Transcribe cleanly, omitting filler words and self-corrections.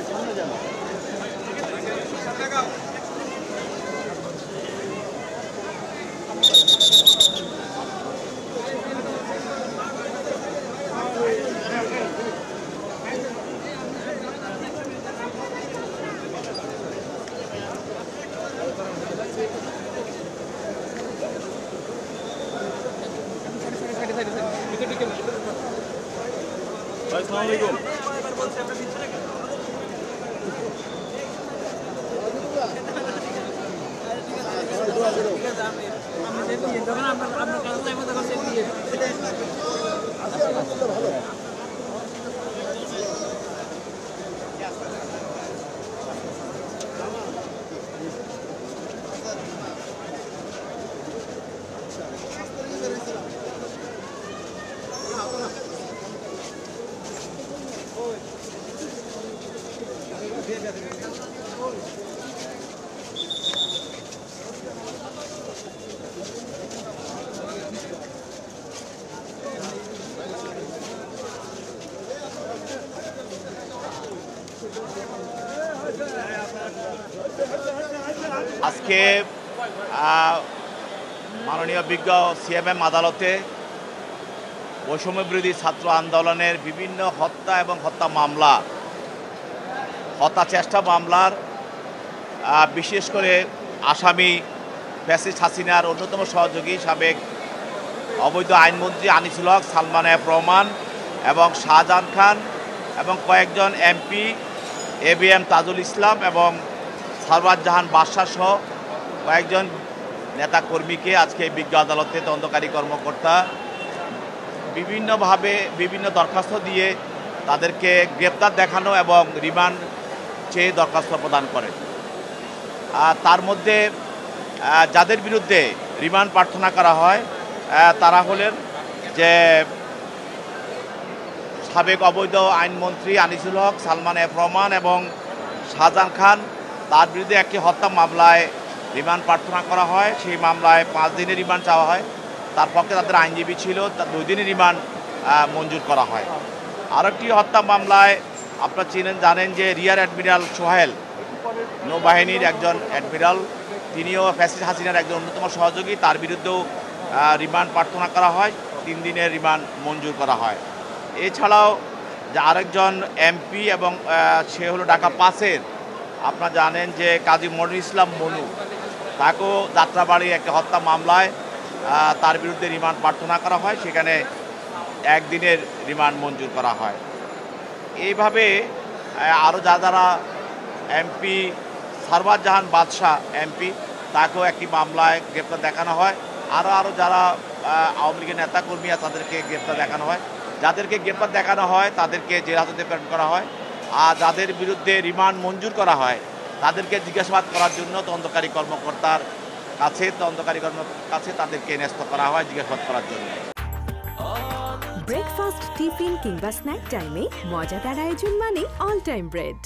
আসসালামু আজকে মাননীয় বিজ্ঞ সিএমএম আদালতে বৈষম্য বিরোধী ছাত্র আন্দোলনের বিভিন্ন হত্যা এবং হত্যা মামলা, হত্যা চেষ্টা মামলার বিশেষ করে আসামি ফ্যাসিস্ট হাসিনার অন্যতম সহযোগী সাবেক অবৈধ আইনমন্ত্রী আনিসুল হক, সালমান এফ রহমান এবং শাহজাহান খান এবং কয়েকজন এমপি এবিএম তাজুল ইসলাম এবং সরওয়ার জাহান বাদশাহ সহ কয়েকজন নেতাকর্মীকে আজকে বিজ্ঞ আদালতে তদন্তকারী কর্মকর্তা বিভিন্নভাবে বিভিন্ন দরখাস্ত দিয়ে তাদেরকে গ্রেপ্তার দেখানো এবং রিমান্ড চেয়ে দরখাস্ত প্রদান করে। তার মধ্যে যাদের বিরুদ্ধে রিমান্ড প্রার্থনা করা হয় তারা হলেন যে সাবেক অবৈধ আইনমন্ত্রী আনিসুল হক, সালমান এফ রহমান এবং শাহজাহান খান। তার বিরুদ্ধে একটি হত্যা মামলায় রিমান্ড প্রার্থনা করা হয়। সেই মামলায় 5 দিনের রিমান্ড চাওয়া হয়। তার পক্ষে তাদের আইনজীবী ছিল, তার 2 দিনের রিমান্ড মঞ্জুর করা হয়। আরেকটি হত্যা মামলায় আপনারা জানেন যে রিয়ার অ্যাডমিরাল সোহেল, নৌবাহিনীর একজন অ্যাডমিরাল, তিনিও ফ্যাসিস্ট হাসিনার একজন অন্যতম সহযোগী। তার বিরুদ্ধেও রিমান্ড প্রার্থনা করা হয়, 3 দিনের রিমান্ড মঞ্জুর করা হয়। এছাড়াও যে আরেকজন এমপি এবং সে হলো ঢাকা 5-এর, আপনারা জানেন যে কাজী মনিরুল ইসলাম মনু, তাকেও যাত্রাবাড়ির একটা হত্যা মামলায় তার বিরুদ্ধে রিমান্ড প্রার্থনা করা হয়, সেখানে 1 দিনের রিমান্ড মঞ্জুর করা হয়। এইভাবে আরও যারা এমপি সরওয়ার জাহান বাদশাহ এমপি, তাকেও একটি মামলায় গ্রেপ্তার দেখানো হয়। আরও যারা আওয়ামী লীগের নেতাকর্মী আছে তাদেরকে গ্রেপ্তার দেখানো হয়। যাদেরকে গ্রেপ্তার দেখানো হয় তাদেরকে জেল হাজতে প্রেরণ করা হয়। আর যাদের বিরুদ্ধে রিমান্ড মঞ্জুর করা হয় তাদেরকে জিজ্ঞাসাবাদ করার জন্য তদন্তকারী কর্মকর্তার কাছে তাদেরকে ন্যস্ত করা হয় জিজ্ঞাসাবাদ করার জন্য। ব্রেকফাস্ট, টিফিন কিংবা স্ন্যাক টাইমে মজাদার আয়োজন মানে অল টাইম ব্রেড।